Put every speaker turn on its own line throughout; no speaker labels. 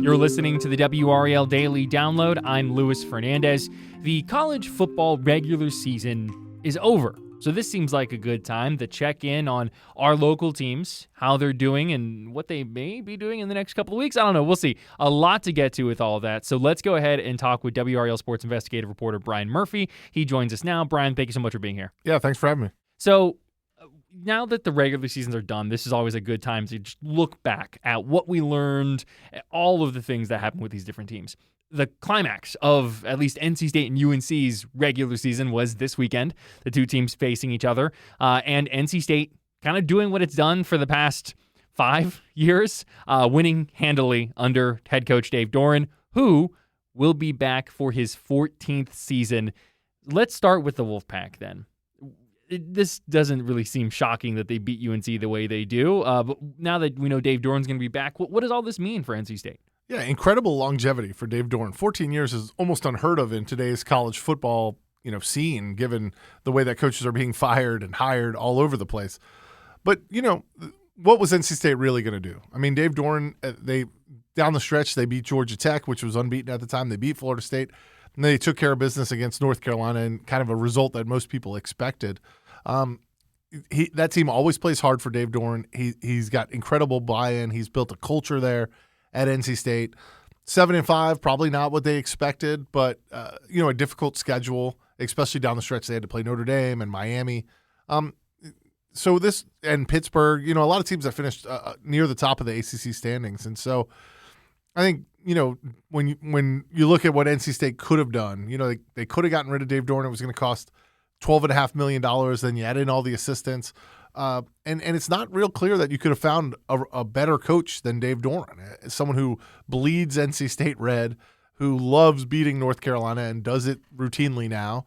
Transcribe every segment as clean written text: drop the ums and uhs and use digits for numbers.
You're listening to the WRAL Daily Download. I'm Luis Fernandez. The college football regular season is over, so this seems like a good time to check in on our local teams, how they're doing, and what they may be doing in the next couple of weeks. I don't know. We'll see. A lot to get to with all of that, so let's go ahead and talk with WRAL Sports investigative reporter Brian Murphy. He joins us now. Brian, thank you so much for being here.
Yeah, thanks for having me.
So, now that the regular seasons are done, this is always a good time to just look back at what we learned, all of the things that happened with these different teams. The climax of at least NC State and UNC's regular season was this weekend, the two teams facing each other, and NC State kind of doing what it's done for the past 5 years, winning handily under head coach Dave Doeren, who will be back for his 14th season. Let's start with the Wolfpack then. This doesn't really seem shocking that they beat UNC the way they do. But now that we know Dave Doeren's going to be back, what does all this mean for NC State?
Yeah, incredible longevity for Dave Doeren. 14 years is almost unheard of in today's college football, scene, given the way that coaches are being fired and hired all over the place. But, what was NC State really going to do? I mean, Dave Doeren, down the stretch, they beat Georgia Tech, which was unbeaten at the time. They beat Florida State. And they took care of business against North Carolina in kind of a result that most people expected. That team always plays hard for Dave Doeren. He's got incredible buy-in. He's built a culture there at NC State. 7-5, probably not what they expected, but a difficult schedule, especially down the stretch. They had to play Notre Dame and Miami. So this and Pittsburgh, a lot of teams that finished near the top of the ACC standings, and so I think when you look at what NC State could have done, they could have gotten rid of Dave Doeren. It was going to cost $12.5 million. Then you add in all the assistants. And it's not real clear that you could have found a better coach than Dave Doeren, someone who bleeds NC State red, who loves beating North Carolina and does it routinely now,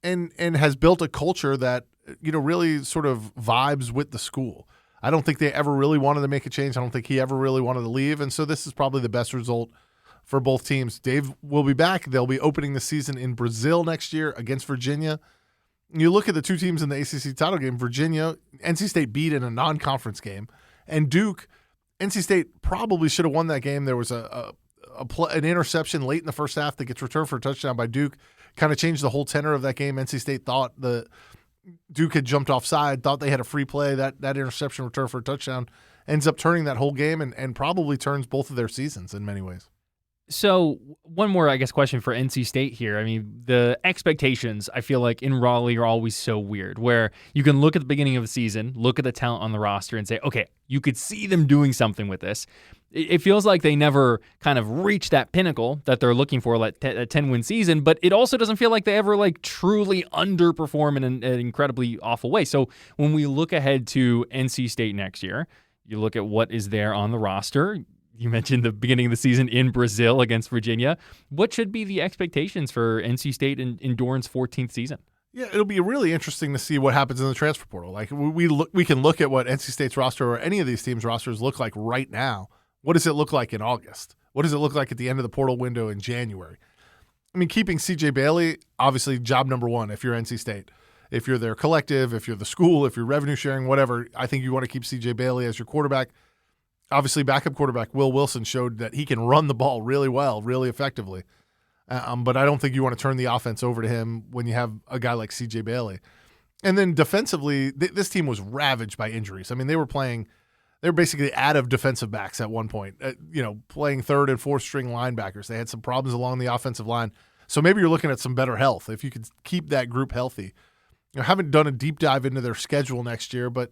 and has built a culture that really sort of vibes with the school. I don't think they ever really wanted to make a change. I don't think he ever really wanted to leave, and so this is probably the best result for both teams. Dave will be back. They'll be opening the season in Brazil next year against Virginia. You look at the two teams in the ACC title game, Virginia, NC State beat in a non-conference game, and Duke, NC State probably should have won that game. There was an interception late in the first half that gets returned for a touchdown by Duke, kind of changed the whole tenor of that game. NC State thought Duke had jumped offside, thought they had a free play. That interception return for a touchdown ends up turning that whole game and probably turns both of their seasons in many ways.
So one more, question for NC State here. I mean, the expectations, I feel like in Raleigh are always so weird, where you can look at the beginning of the season, look at the talent on the roster and say, okay, you could see them doing something with this. It feels like they never kind of reach that pinnacle that they're looking for, like a 10-win season, but it also doesn't feel like they ever truly underperform in an incredibly awful way. So when we look ahead to NC State next year, you look at what is there on the roster. You mentioned the beginning of the season in Brazil against Virginia. What should be the expectations for NC State in Doeren's 14th season?
Yeah, it'll be really interesting to see what happens in the transfer portal. We can look at what NC State's roster or any of these teams' rosters look like right now. What does it look like in August? What does it look like at the end of the portal window in January? I mean, keeping C.J. Bailey, obviously job number one if you're NC State. If you're their collective, if you're the school, if you're revenue sharing, whatever, I think you want to keep C.J. Bailey as your quarterback. Obviously, backup quarterback Will Wilson showed that he can run the ball really well, really effectively. But I don't think you want to turn the offense over to him when you have a guy like C.J. Bailey. And then defensively, this team was ravaged by injuries. I mean, they were basically out of defensive backs at one point, playing third and fourth string linebackers. They had some problems along the offensive line. So maybe you're looking at some better health if you could keep that group healthy. Haven't done a deep dive into their schedule next year, but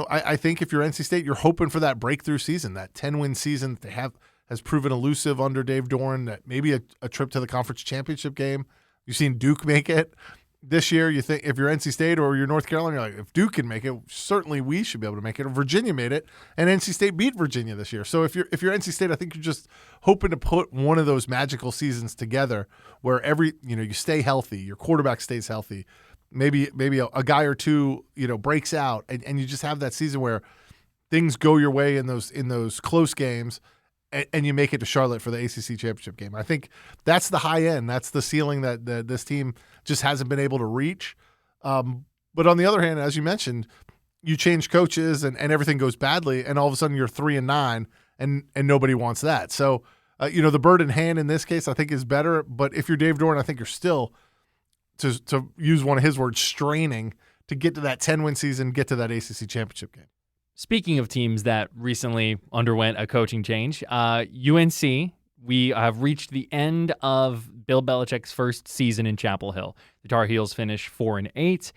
I think if you're NC State, you're hoping for that breakthrough season, that 10-win season that they has proven elusive under Dave Doeren, that maybe a trip to the conference championship game. You've seen Duke make it this year. You think if you're NC State or you're North Carolina, you're like, if Duke can make it, certainly we should be able to make it. Or Virginia made it, and NC State beat Virginia this year. So if you're NC State, I think you're just hoping to put one of those magical seasons together where you stay healthy, your quarterback stays healthy. Maybe a guy or two, breaks out, and you just have that season where things go your way in those close games, and you make it to Charlotte for the ACC Championship game. I think that's the high end. That's the ceiling that this team just hasn't been able to reach. But on the other hand, as you mentioned, you change coaches and everything goes badly, and all of a sudden you're 3-9, and nobody wants that. So The bird in hand in this case I think is better. But if you're Dave Doeren, I think you're still, to use one of his words, straining to get to that 10-win season, get to that ACC championship game.
Speaking of teams that recently underwent a coaching change, UNC, we have reached the end of Bill Belichick's first season in Chapel Hill. The Tar Heels finish 4-8.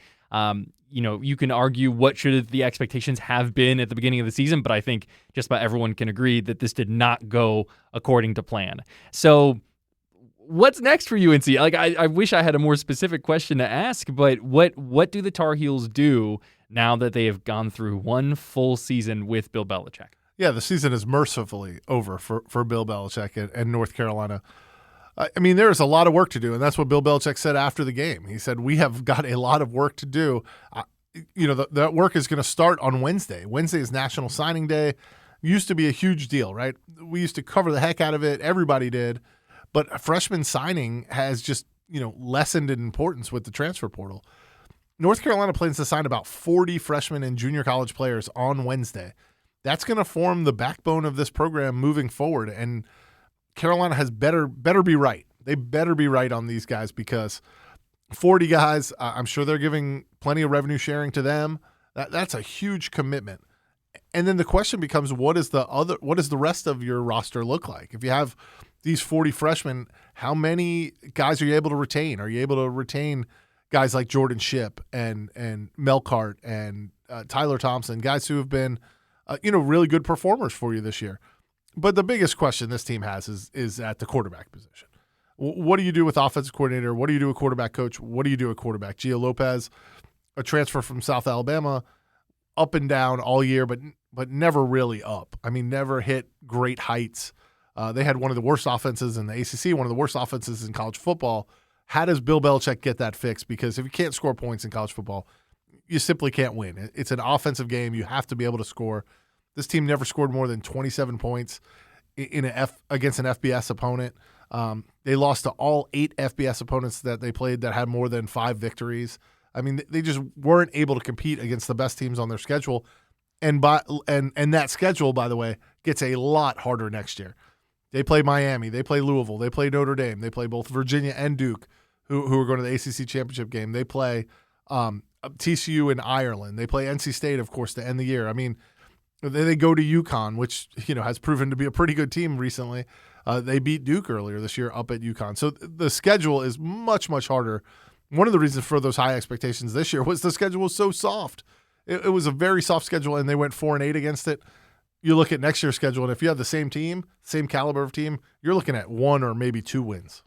You can argue what should the expectations have been at the beginning of the season, but I think just about everyone can agree that this did not go according to plan. So what's next for UNC? Like, I wish I had a more specific question to ask, but what do the Tar Heels do now that they have gone through one full season with Bill Belichick?
Yeah, the season is mercifully over for Bill Belichick and North Carolina. I mean, there's a lot of work to do, and that's what Bill Belichick said after the game. He said, we have got a lot of work to do. That work is going to start on Wednesday. Wednesday is National Signing Day. Used to be a huge deal, right? We used to cover the heck out of it. Everybody did. But freshman signing has just, lessened in importance with the transfer portal. North Carolina plans to sign about 40 freshmen and junior college players on Wednesday. That's going to form the backbone of this program moving forward, and Carolina has better be right. They better be right on these guys, because 40 guys, I'm sure they're giving plenty of revenue sharing to them. That's a huge commitment. And then the question becomes, what does the rest of your roster look like? If you have these 40 freshmen, how many guys are you able to retain? Are you able to retain guys like Jordan Shipp and Melcart and Tyler Thompson, guys who have been really good performers for you this year? But the biggest question this team has is at the quarterback position. What do you do with offensive coordinator? What do you do with quarterback coach? What do you do with quarterback? Gio Lopez, a transfer from South Alabama, up and down all year, but never really up. I mean, never hit great heights. They had one of the worst offenses in the ACC, one of the worst offenses in college football. How does Bill Belichick get that fixed? Because if you can't score points in college football, you simply can't win. It's an offensive game. You have to be able to score. This team never scored more than 27 points against an FBS opponent. They lost to all 8 FBS opponents that they played that had more than 5 victories. I mean, they just weren't able to compete against the best teams on their schedule. And that schedule, by the way, gets a lot harder next year. They play Miami, they play Louisville, they play Notre Dame, they play both Virginia and Duke, who are going to the ACC Championship game. They play TCU in Ireland. They play NC State, of course, to end the year. I mean, they go to UConn, which has proven to be a pretty good team recently. They beat Duke earlier this year up at UConn. So the schedule is much, much harder. One of the reasons for those high expectations this year was the schedule was so soft. It was a very soft schedule, and they went 4-8 against it. You look at next year's schedule, and if you have the same team, same caliber of team, you're looking at 1 or maybe 2 wins.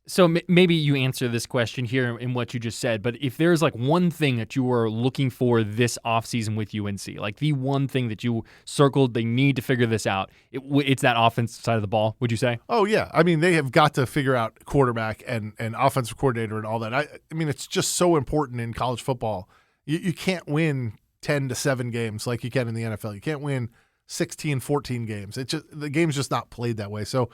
So maybe you answer this question here in what you just said, but if there's like one thing that you are looking for this offseason with UNC, like the one thing that you circled, they need to figure this out, it's that offensive side of the ball, would you say?
Oh, yeah. I mean, they have got to figure out quarterback and offensive coordinator and all that. I mean, it's just so important in college football. You can't win 10-7 games like you can in the NFL. You can't win 16, 14 games. The game's just not played that way. So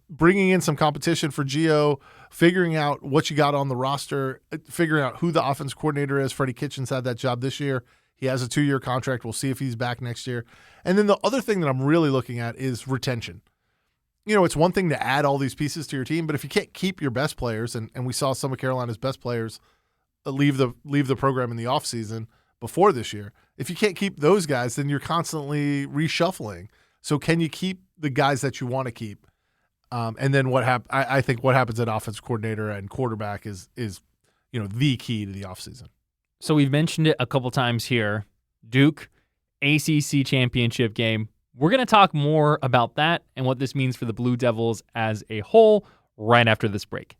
bringing in some competition for Gio, figuring out what you got on the roster, figuring out who the offense coordinator is. Freddie Kitchens had that job this year. He has a 2-year contract. We'll see if he's back next year. And then the other thing that I'm really looking at is retention. It's one thing to add all these pieces to your team, but if you can't keep your best players, and we saw some of Carolina's best players leave the program in the offseason before this year, if you can't keep those guys, then you're constantly reshuffling. So can you keep the guys that you want to keep? And then I think what happens at offensive coordinator and quarterback is the key to the offseason.
So we've mentioned it a couple times here. Duke, ACC Championship game. We're going to talk more about that and what this means for the Blue Devils as a whole right after this break.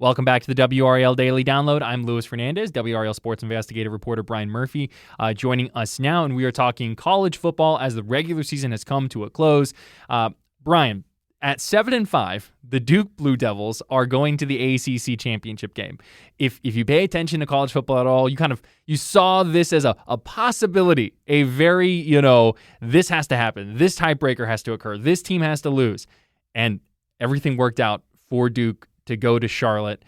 Welcome back to the WRAL Daily Download. I'm Luis Fernandez, WRAL Sports investigative reporter Brian Murphy, joining us now, and we are talking college football as the regular season has come to a close. Brian, at 7-5, the Duke Blue Devils are going to the ACC Championship game. If you pay attention to college football at all, you saw this as a possibility, a very, this has to happen. This tiebreaker has to occur. This team has to lose. And everything worked out for Duke to go to Charlotte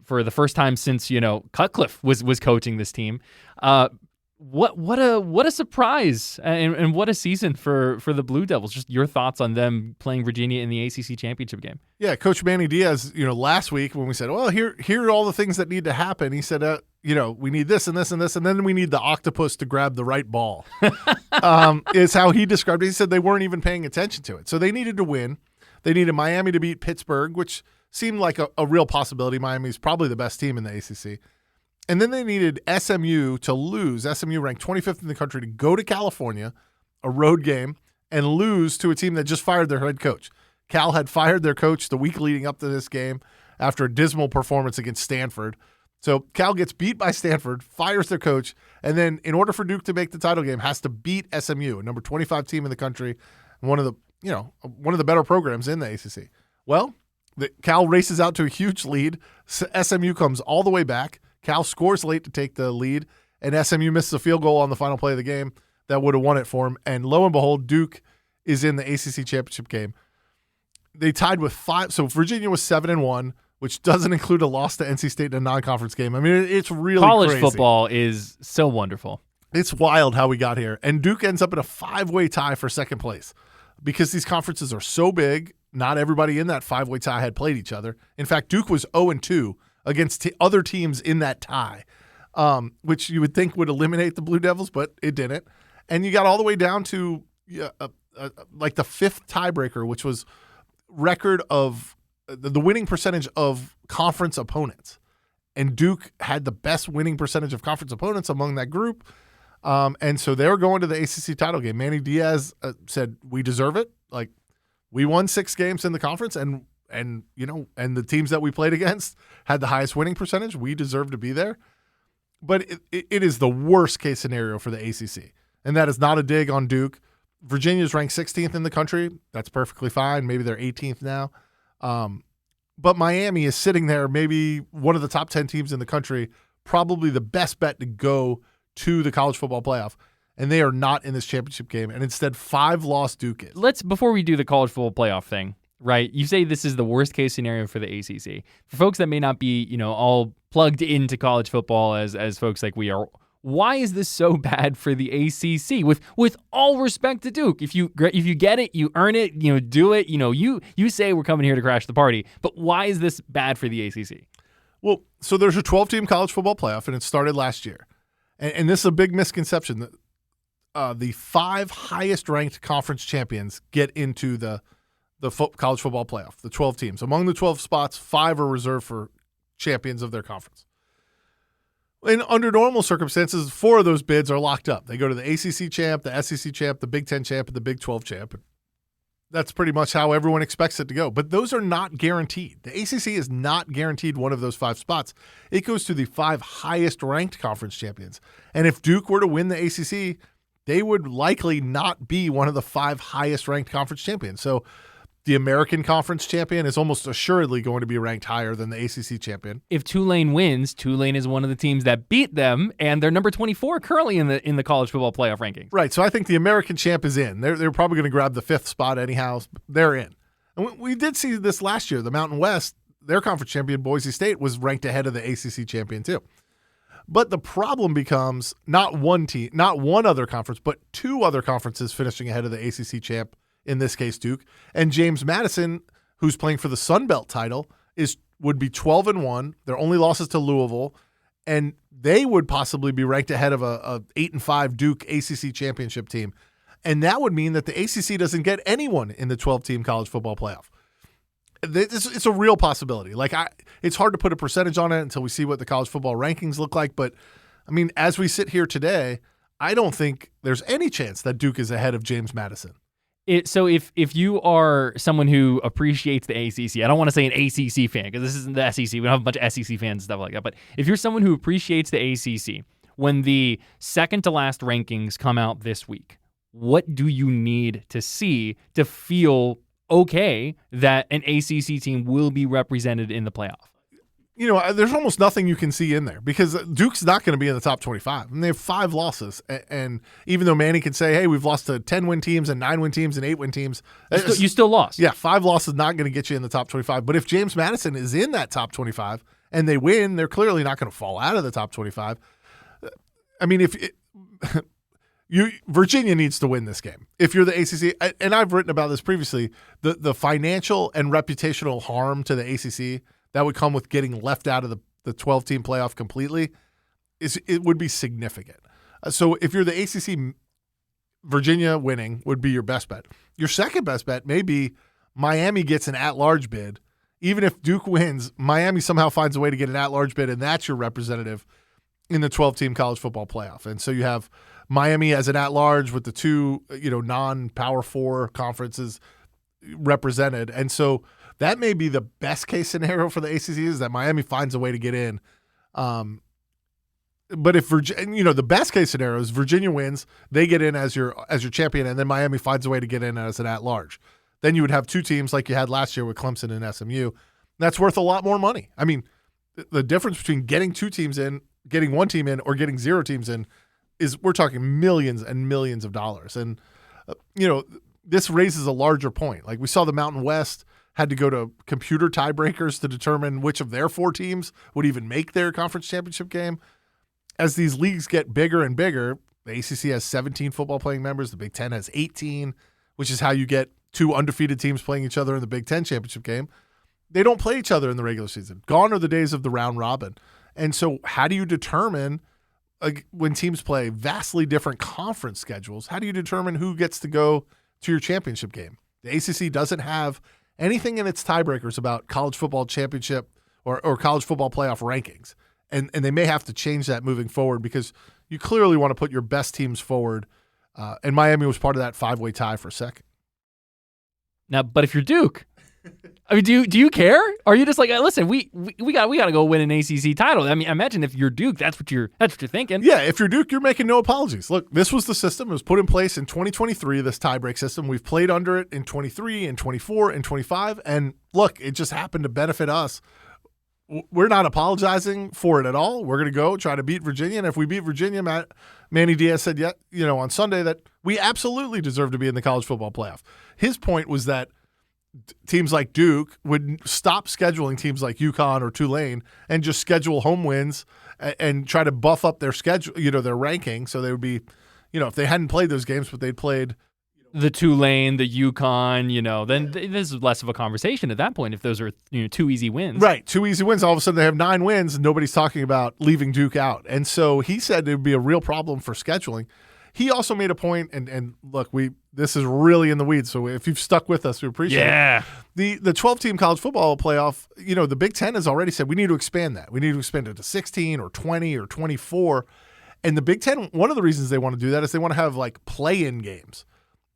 for the first time since, Cutcliffe was coaching this team. What a surprise and what a season for the Blue Devils. Just your thoughts on them playing Virginia in the ACC Championship game.
Yeah, Coach Manny Diaz, last week when we said, well, here are all the things that need to happen, he said, we need this and this and this, and then we need the octopus to grab the right ball. Is how he described it. He said they weren't even paying attention to it. So they needed to win. They needed Miami to beat Pittsburgh, which seemed like a real possibility. Miami's probably the best team in the ACC. And then they needed SMU to lose. SMU ranked 25th in the country to go to California, a road game, and lose to a team that just fired their head coach. Cal had fired their coach the week leading up to this game after a dismal performance against Stanford. So Cal gets beat by Stanford, fires their coach, and then in order for Duke to make the title game, has to beat SMU, a number 25 team in the country, one of the better programs in the ACC. Well, Cal races out to a huge lead. SMU comes all the way back. Cal scores late to take the lead, and SMU misses a field goal on the final play of the game that would have won it for him. And lo and behold, Duke is in the ACC Championship game. They tied with 5. So Virginia was 7-1, which doesn't include a loss to NC State in a non-conference game. I mean, it's really
college
crazy.
Football is so wonderful.
It's wild how we got here. And Duke ends up in a 5-way tie for second place because these conferences are so big. Not everybody in that 5-way tie had played each other. In fact, Duke was 0-2 against other teams in that tie, which you would think would eliminate the Blue Devils, but it didn't. And you got all the way down to like the 5th tiebreaker, which was record of the winning percentage of conference opponents. And Duke had the best winning percentage of conference opponents among that group. And so they were going to the ACC title game. Manny Diaz said, we deserve it. Like, we won 6 games in the conference, and the teams that we played against had the highest winning percentage. We deserve to be there. But it is the worst case scenario for the ACC. And that is not a dig on Duke. Virginia's ranked 16th in the country. That's perfectly fine. Maybe they're 18th now. But Miami is sitting there, maybe one of the top 10 teams in the country, probably the best bet to go to the college football playoff. And they are not in this championship game. And instead, 5-loss Duke is.
Before we do the college football playoff thing, right? You say this is the worst case scenario for the ACC. For folks that may not be, all plugged into college football as folks like we are, why is this so bad for the ACC? With all respect to Duke, if you get it, you earn it, do it. You say we're coming here to crash the party, but why is this bad for the ACC?
Well, so there's a 12-team college football playoff, and it started last year, and this is a big misconception that the 5 highest-ranked conference champions get into the college football playoff, the 12 teams. Among the 12 spots, 5 are reserved for champions of their conference. Under normal circumstances, 4 of those bids are locked up. They go to the ACC champ, the SEC champ, the Big Ten champ, and the Big 12 champ. That's pretty much how everyone expects it to go. But those are not guaranteed. The ACC is not guaranteed one of those 5 spots. It goes to the 5 highest-ranked conference champions. And if Duke were to win the ACC, they would likely not be one of the 5 highest-ranked conference champions. So the American Conference champion is almost assuredly going to be ranked higher than the ACC champion.
If Tulane wins, Tulane is one of the teams that beat them, and they're number 24 currently in the college football playoff rankings.
Right, so I think the American champ is in. They're probably going to grab the 5th spot anyhow. They're in. And we did see this last year. The Mountain West, their conference champion, Boise State, was ranked ahead of the ACC champion too. But the problem becomes not one other conference, but 2 other conferences finishing ahead of the ACC champ, in this case Duke. And James Madison, who's playing for the Sun Belt title, would be 12-1. Their only losses to Louisville, and they would possibly be ranked ahead of a 8-5 Duke ACC championship team. And that would mean that the ACC doesn't get anyone in the 12-team college football playoff. It's a real possibility. It's hard to put a percentage on it until we see what the college football rankings look like. But, I mean, as we sit here today, I don't think there's any chance that Duke is ahead of James Madison.
So if you are someone who appreciates the ACC, I don't want to say an ACC fan because this isn't the SEC. We don't have a bunch of SEC fans and stuff like that. But if you're someone who appreciates the ACC, when the second to last rankings come out this week, what do you need to see to feel okay that an ACC team will be represented in the playoff?
There's almost nothing you can see in there because Duke's not going to be in the top 25. And they have 5 losses. And even though Manny can say, hey, we've lost to 10-win teams and 9-win teams and 8-win teams.
You still lost.
Yeah, 5 losses not going to get you in the top 25. But if James Madison is in that top 25 and they win, they're clearly not going to fall out of the top 25. I mean, Virginia needs to win this game. If you're the ACC, and I've written about this previously, the financial and reputational harm to the ACC that would come with getting left out of the 12-team playoff completely, it would be significant. So if you're the ACC, Virginia winning would be your best bet. Your second best bet may be Miami gets an at-large bid. Even if Duke wins, Miami somehow finds a way to get an at-large bid, and that's your representative in the 12-team college football playoff. And so you have Miami as an at-large with the two, non-Power 4 conferences represented. And so that may be the best-case scenario for the ACC, is that Miami finds a way to get in. But if the best-case scenario is Virginia wins, they get in as your champion, and then Miami finds a way to get in as an at-large. Then you would have two teams like you had last year with Clemson and SMU. That's worth a lot more money. I mean, the difference between getting two teams in, getting one team in, or getting zero teams in is we're talking millions and millions of dollars. And, this raises a larger point. Like we saw the Mountain West had to go to computer tiebreakers to determine which of their four teams would even make their conference championship game. As these leagues get bigger and bigger, the ACC has 17 football playing members. The Big Ten has 18, which is how you get two undefeated teams playing each other in the Big Ten championship game. They don't play each other in the regular season. Gone are the days of the round robin. And so how do you determine, when teams play vastly different conference schedules, how do you determine who gets to go to your championship game? The ACC doesn't have anything in its tiebreakers about college football championship or college football playoff rankings. And they may have to change that moving forward, because you clearly want to put your best teams forward. And Miami was part of that five-way tie for second.
Now, but if you're Duke, I mean, do you care? Are you just like, listen, we got to go win an ACC title? I mean, imagine if you're Duke, that's what you're thinking.
Yeah, if you're Duke, you're making no apologies. Look, this was the system. It was put in place in 2023, this tiebreak system. We've played under it in 23 and 24 and 25. And look, it just happened to benefit us. We're not apologizing for it at all. We're going to go try to beat Virginia. And if we beat Virginia, Manny Diaz said, on Sunday that we absolutely deserve to be in the college football playoff. His point was that teams like Duke would stop scheduling teams like UConn or Tulane and just schedule home wins and try to buff up their schedule, their ranking. So they would be, if they hadn't played those games, but they'd played
the Tulane, the UConn, then this is less of a conversation at that point if those are two easy wins.
Right, two easy wins. All of a sudden they have 9 wins and nobody's talking about leaving Duke out. And so he said it would be a real problem for scheduling. He also made a point, and look, this is really in the weeds, so if you've stuck with us, we appreciate it. The 12-team college football playoff, the Big Ten has already said we need to expand that. We need to expand it to 16 or 20 or 24. And the Big Ten, one of the reasons they want to do that is they want to have play-in games,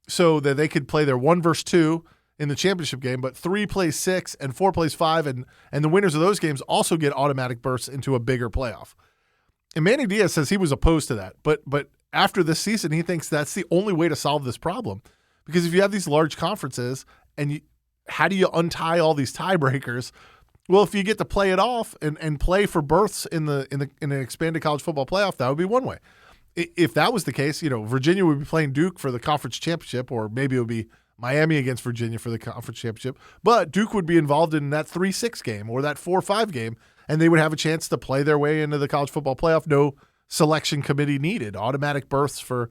so that they could play their 1 versus 2 in the championship game, but 3 plays 6 and 4 plays 5, and the winners of those games also get automatic berths into a bigger playoff. And Manny Diaz says he was opposed to that, but after this season, he thinks that's the only way to solve this problem, because if you have these large conferences, and how do you untie all these tiebreakers? Well, if you get to play it off and play for berths in an expanded college football playoff, that would be one way. If that was the case, Virginia would be playing Duke for the conference championship, or maybe it would be Miami against Virginia for the conference championship. But Duke would be involved in that 3-6 game or that 4-5 game, and they would have a chance to play their way into the college football playoff. No selection committee needed. Automatic berths for,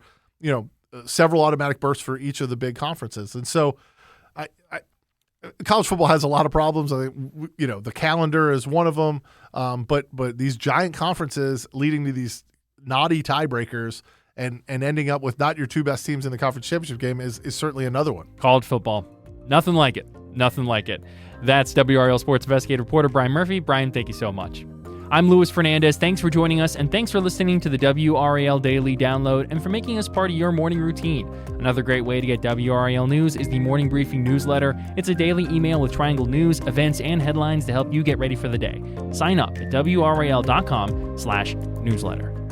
several automatic berths for each of the big conferences. And so college football has a lot of problems. I think, the calendar is one of them. But these giant conferences leading to these naughty tiebreakers and ending up with not your two best teams in the conference championship game is certainly another one.
College football. Nothing like it. Nothing like it. That's WRAL Sports Investigative reporter Brian Murphy. Brian, thank you so much. I'm Luis Fernandez. Thanks for joining us, and thanks for listening to the WRAL Daily Download and for making us part of your morning routine. Another great way to get WRAL news is the Morning Briefing newsletter. It's a daily email with Triangle news, events, and headlines to help you get ready for the day. Sign up at WRAL.com/newsletter.